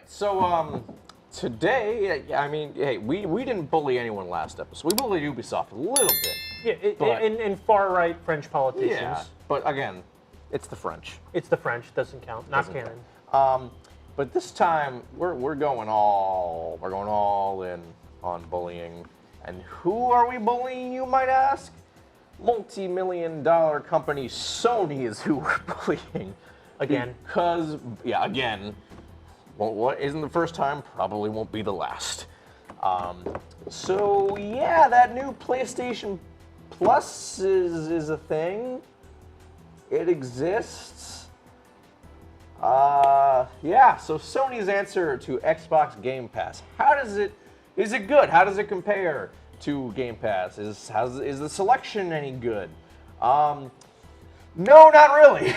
So today, I mean, hey, we didn't bully anyone last episode. We bullied Ubisoft a little bit. Yeah, and far-right French politicians. Yeah, but again, it's the French. It's the French, doesn't count, not canon. But this time we're going all in on bullying. And who are we bullying, you might ask? Multi-million-dollar company Sony is who we're bullying. Again. Because, yeah, again, well, what isn't the first time, probably won't be the last. So, yeah, that new PlayStation Plus is a thing. It exists. Yeah, so Sony's answer to Xbox Game Pass. Is it good? How does it compare to Game Pass? Is the selection any good? No, not really.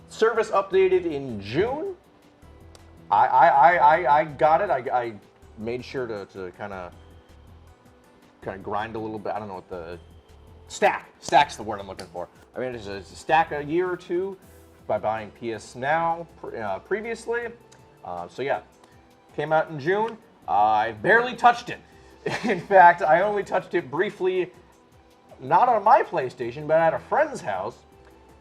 Service updated in June. I got it. I made sure to kind of grind a little bit. I don't know what the stack's the word I'm looking for. I mean, to stack a year or two by buying PS Now previously. So yeah, came out in June. I barely touched it. In fact, I only touched it briefly, not on my PlayStation, but at a friend's house.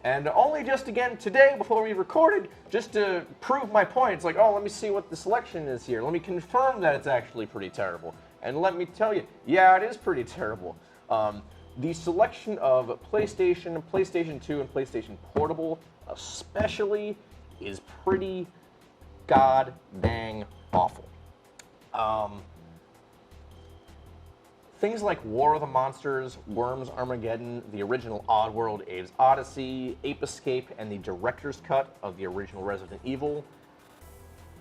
And only just again today, before we recorded, just to prove my point. It's like, oh, let me see what the selection is here. Let me confirm that it's actually pretty terrible. And let me tell you, yeah, it is pretty terrible. The selection of PlayStation, PlayStation 2, and PlayStation Portable especially is pretty god dang awful. Things like War of the Monsters, Worms Armageddon, the original Oddworld Abe's Odyssey, Ape Escape, and the director's cut of the original Resident Evil.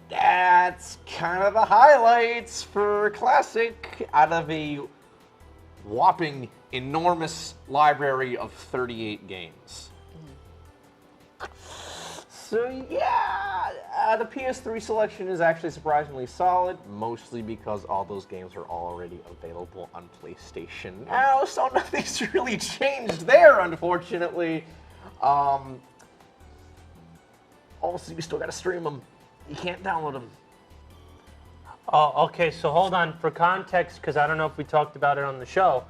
That's kind of the highlights for Classic out of a whopping enormous library of 38 games. So yeah, the PS3 selection is actually surprisingly solid, mostly because all those games are already available on PlayStation now, so nothing's really changed there, unfortunately. Also, you still gotta stream them. You can't download them. Oh, okay, so hold on. For context, because I don't know if we talked about it on the show,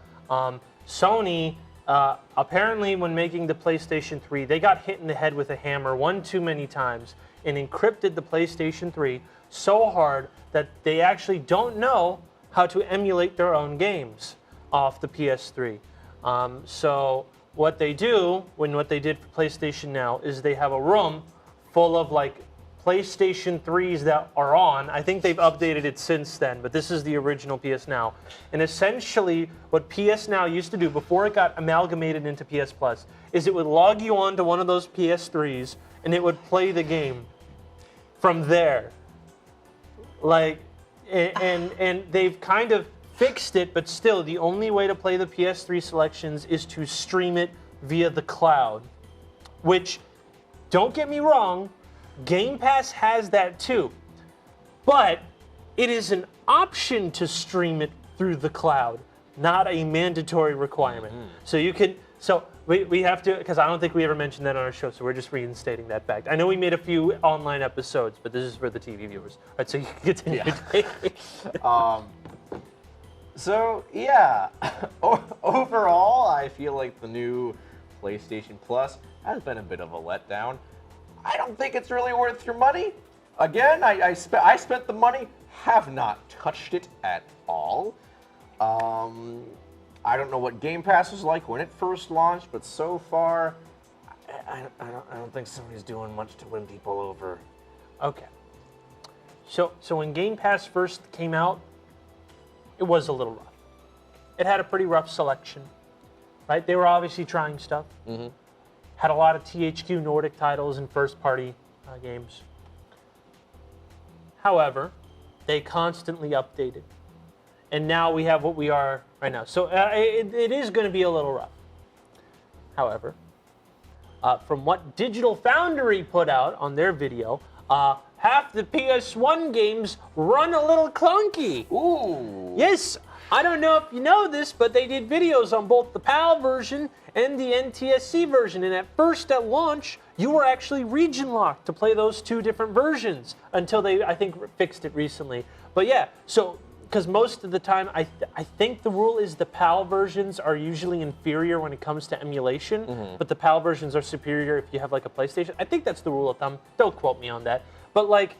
Sony, apparently when making the PlayStation 3, they got hit in the head with a hammer one too many times and encrypted the PlayStation 3 so hard that they actually don't know how to emulate their own games off the PS3. So what they do, what they did for PlayStation Now, is they have a room full of like PlayStation 3s that are on. I think they've updated it since then, but this is the original PS Now. And essentially, what PS Now used to do before it got amalgamated into PS Plus is it would log you on to one of those PS3s and it would play the game from there. Like, and they've kind of fixed it, but still, the only way to play the PS3 selections is to stream it via the cloud. Which, don't get me wrong, Game Pass has that too, but it is an option to stream it through the cloud, not a mandatory requirement. So you can, we have to, because I don't think we ever mentioned that on our show, so we're just reinstating that fact. I know we made a few online episodes, but this is for the TV viewers. All right, so you can continue. Yeah. So yeah, overall, I feel like the new PlayStation Plus has been a bit of a letdown. I don't think it's really worth your money. Again, I spent the money, have not touched it at all. I don't know what Game Pass was like when it first launched, but so far, I don't think Sony's doing much to win people over. Okay. So when Game Pass first came out, it was a little rough. It had a pretty rough selection, right? They were obviously trying stuff. Mm-hmm. Had a lot of THQ Nordic titles and first-party games. However, they constantly updated. And now we have what we are right now. So it is going to be a little rough. However, from what Digital Foundry put out on their video, half the PS1 games run a little clunky. Ooh. Yes, I don't know if you know this, but they did videos on both the PAL version and the NTSC version. And at first, at launch, you were actually region locked to play those two different versions until they, I think, fixed it recently. But yeah, so because most of the time, I think the rule is the PAL versions are usually inferior when it comes to emulation, but the PAL versions are superior if you have like a PlayStation. I think that's the rule of thumb. Don't quote me on that. But like,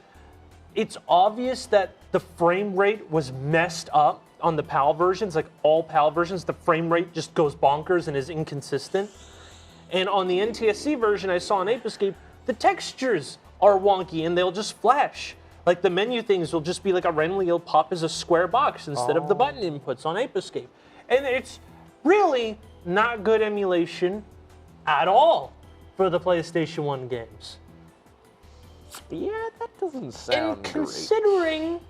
it's obvious that the frame rate was messed up on the PAL versions, like all PAL versions, the frame rate just goes bonkers and is inconsistent. And on the NTSC version I saw on Ape Escape, the textures are wonky and they'll just flash. Like the menu things will just be like it'll pop as a square box instead of the button inputs on Ape Escape. And it's really not good emulation at all for the PlayStation 1 games. Yeah, that doesn't sound And considering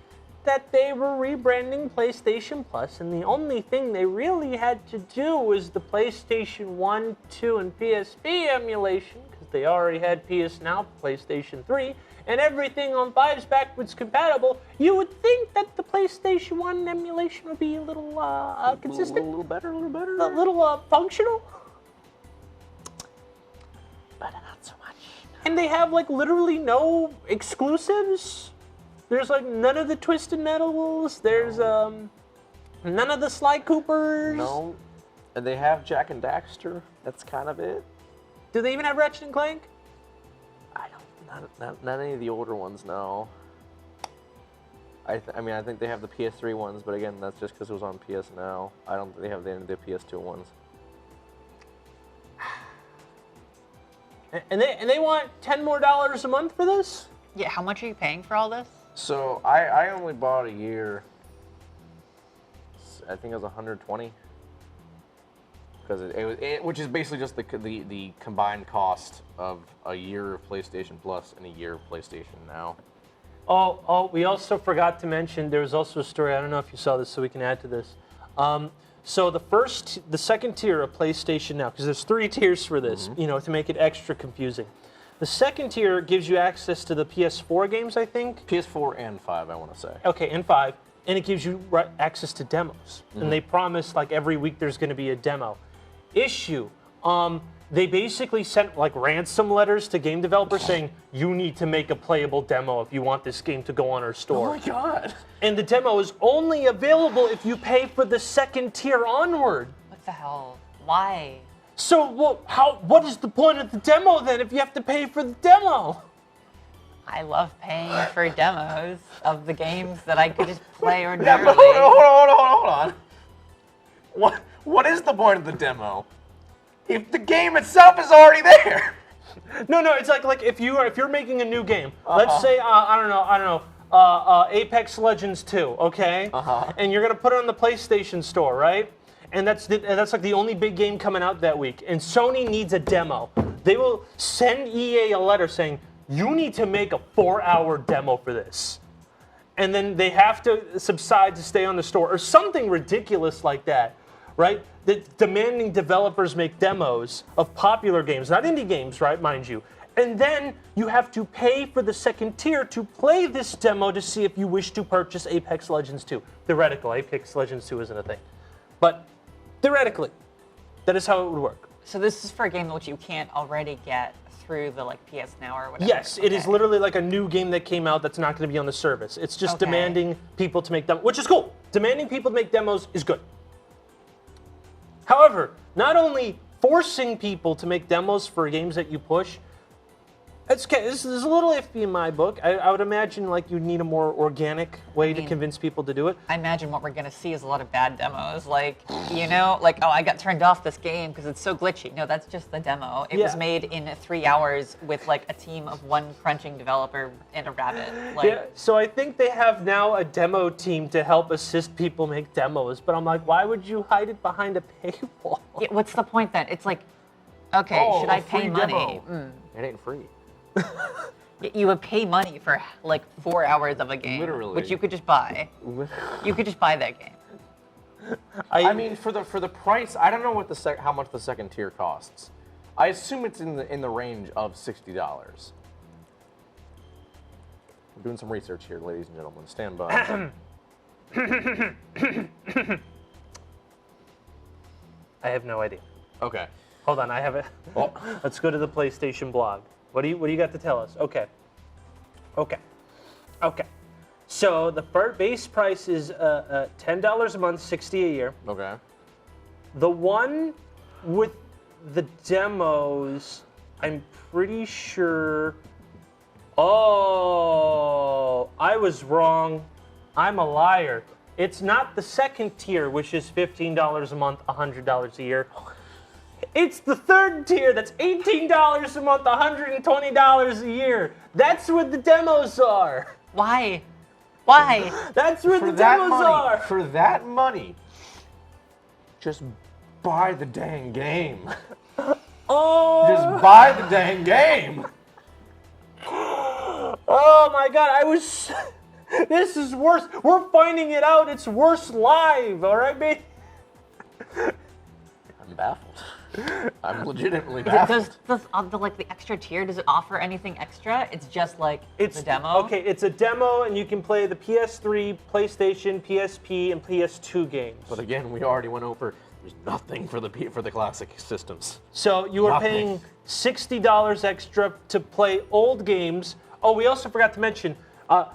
that they were rebranding PlayStation Plus, and the only thing they really had to do was the PlayStation 1, 2, and PSP emulation, because they already had PS Now, PlayStation 3, and everything on 5's backwards compatible, you would think that the PlayStation 1 emulation would be a little consistent? A little better, a little better. A little functional? But not so much. And they have like literally no exclusives. There's like none of the Twisted Metals. There's none of the Sly Coopers. No. And they have Jak and Daxter. That's kind of it. Do they even have Ratchet and Clank? Not any of the older ones, no. I mean, I think they have the PS3 ones, but again, that's just because it was on PS Now. I don't think they have any of the PS2 ones. And they want $10 more a month for this? Yeah, how much are you paying for all this? So I only bought a year. I think it was 120. Because it which is basically just the combined cost of a year of PlayStation Plus and a year of PlayStation Now. Oh, we also forgot to mention there was also a story. I don't know if you saw this, so we can add to this. So the second tier of PlayStation Now, because there's 3 tiers for this, to make it extra confusing. The second tier gives you access to the PS4 games, I think. PS4 and 5, I want to say. Okay, and 5, and it gives you access to demos. And they promise like every week there's going to be a demo. Issue. They basically sent like ransom letters to game developers saying, you need to make a playable demo if you want this game to go on our store. Oh my god. And the demo is only available if you pay for the second tier onward. What the hell? Why? So what is the point of the demo then if you have to pay for the demo? I love paying for demos of the games that I could just play ordinarily. Hold on. What is the point of the demo? If the game itself is already there. No, it's like if you're making a new game. Let's say I don't know, Apex Legends 2, okay? And you're gonna put it on the PlayStation Store, right? And that's like the only big game coming out that week. And Sony needs a demo. They will send EA a letter saying, you need to make a 4-hour demo for this. And then they have to subside to stay on the store or something ridiculous like that, right? Demanding developers make demos of popular games, not indie games, right, mind you. And then you have to pay for the second tier to play this demo to see if you wish to purchase Apex Legends 2. Theoretical, Apex Legends 2 isn't a thing. But theoretically, that is how it would work. So this is for a game which you can't already get through the like PS Now or whatever. Yes, it is literally like a new game that came out that's not going to be on the service. It's just demanding people to make demos, which is cool. Demanding people to make demos is good. However, not only forcing people to make demos for games that you push, this is a little iffy in my book. I would imagine like you'd need a more organic way to convince people to do it. I imagine what we're gonna see is a lot of bad demos, like like I got turned off this game because it's so glitchy. No, that's just the demo. It was made in 3 hours with like a team of 1 crunching developer and a rabbit. So I think they have now a demo team to help assist people make demos. But I'm like, why would you hide it behind a paywall? Yeah, what's the point then? It's like, okay, should I pay money? It ain't free. You would pay money for like 4 hours of a game, Literally. which you could just buy. You could just buy that game. I mean, for the price, I don't know what how much the second tier costs. I assume it's in the range of $60. We're doing some research here, ladies and gentlemen. Stand by. I have no idea. Okay. Hold on, I have it. Oh. Let's go to the PlayStation blog. What do you got to tell us? Okay. So the base price is $10 a month, $60 a year. Okay. The one with the demos, I'm pretty sure. Oh, I was wrong. I'm a liar. It's not the second tier, which is $15 a month, $100 a year. It's the third tier that's $18 a month, $120 a year. That's what the demos are. Why? Why? That's what the demos are. For that money, just buy the dang game. Oh. Just buy the dang game. Oh my God, this is worse. We're finding it out. It's worse live, all right, babe? I'm baffled. I'm legitimately baffled. Does the extra tier, does it offer anything extra? It's just like the demo? Okay, it's a demo, and you can play the PS3, PlayStation, PSP, and PS2 games. But again, we already went over. There's nothing for the classic systems. So you are paying $60 extra to play old games. Oh, we also forgot to mention,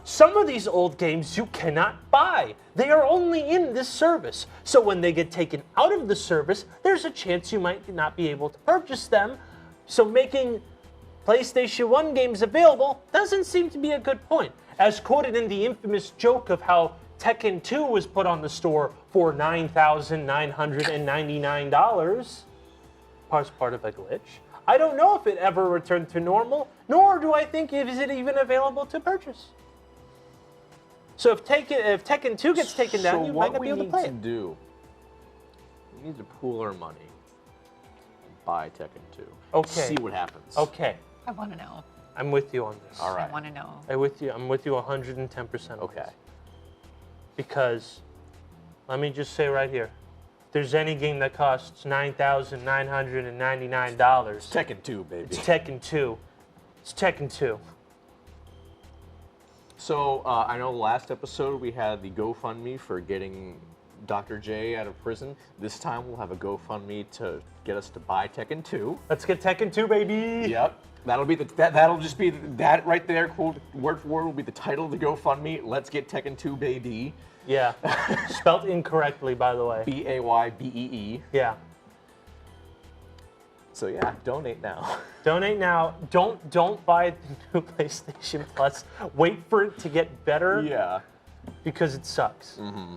some of these old games you cannot buy. They are only in this service. So when they get taken out of the service, there's a chance you might not be able to purchase them. So making PlayStation 1 games available doesn't seem to be a good point. As quoted in the infamous joke of how Tekken 2 was put on the store for $9,999 as part of a glitch. I don't know if it ever returned to normal, nor do I think is it even available to purchase. So if Tekken 2 gets taken down, you might not be able to play it. So what we need to do, we need to pool our money and buy Tekken 2. Okay. See what happens. Okay, I want to know. I'm with you on this. All right. I want to know. I'm with you 110%. on Okay. this. Because, let me just say right here, if there's any game that costs $9,999, Tekken 2, baby. it's Tekken 2. It's Tekken 2. So I know last episode we had the GoFundMe for getting Dr. J out of prison. This time we'll have a GoFundMe to get us to buy Tekken 2. Let's get Tekken 2, baby. Yep. That'll just be that right there. Quote, word for word will be the title of the GoFundMe. Let's get Tekken 2, baby. Yeah. Spelt incorrectly, by the way. BAYBEE. Yeah. So yeah, donate now. Donate now. Don't buy the new PlayStation Plus. Wait for it to get better Yeah. because it sucks. Mm-hmm.